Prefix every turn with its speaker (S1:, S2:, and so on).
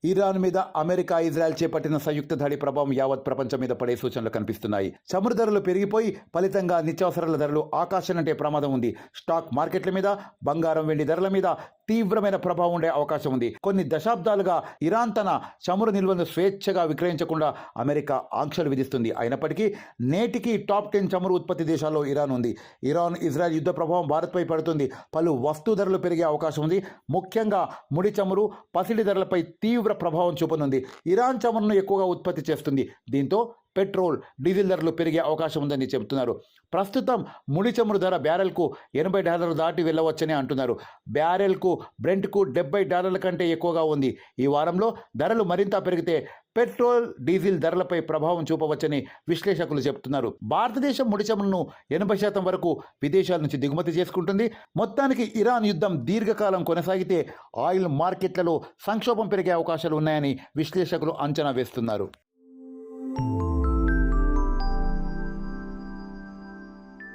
S1: Iran మీద America, Israel చేపట్టిన సంయుక్త దాడి ప్రభావం యావత్ ప్రపంచం మీద పడే సూచనలు కనిపిస్తున్నాయి. చమురు ధరలు పెరిగిపోయి ఫలితంగా నిత్యావసరాల ధరలు ఆకాశానంటే ప్రమాదం ఉంది. స్టాక్ మార్కెట్ల మీద, బంగారం, వెండి ధరల మీద తీవ్రమైన ప్రభావం ఉండే అవకాశం ఉంది. కొన్ని దశాబ్దాలుగా ఇరాన్ తన చమురు నిల్వను స్వేచ్ఛగా విక్రయించకుండా అమెరికా ఆంక్షలు విధిస్తుంది. అయినప్పటికీ నేటికి టాప్ 10 చమురు ఉత్పత్తి దేశాల్లో ఇరాన్ ఉంది. ఇరాన్ ఇజ్రాయెల్ యుద్ధ ప్రభావం భారత్పై పడుతుంది. పలు వస్తు ధరలు పెరిగే అవకాశం ఉంది. ముఖ్యంగా ముడి చమురు, పసిడి ధరలపై తీవ్ర ప్రభావం చూపనుంది. ఇరాన్ చమురును ఎక్కువగా ఉత్పత్తి చేస్తుంది. దీంతో పెట్రోల్, డీజిల్ ధరలు పెరిగే అవకాశం ఉందని చెబుతున్నారు. ప్రస్తుతం ముడి చమురు ధర బ్యారెల్కు $80 దాటి వెళ్ళవచ్చని అంటున్నారు. బ్యారెల్కు బ్రెంట్కు $70 కంటే ఎక్కువగా ఉంది. ఈ వారంలో ధరలు మరింత పెరిగితే పెట్రోల్, డీజిల్ ధరలపై ప్రభావం చూపవచ్చని విశ్లేషకులు చెబుతున్నారు. భారతదేశం ముడి చమురును 80% వరకు విదేశాల నుంచి దిగుమతి చేసుకుంటుంది. మొత్తానికి ఇరాన్ యుద్ధం దీర్ఘకాలం కొనసాగితే ఆయిల్ మార్కెట్లలో సంక్షోభం పెరిగే అవకాశాలు ఉన్నాయని విశ్లేషకులు అంచనా వేస్తున్నారు.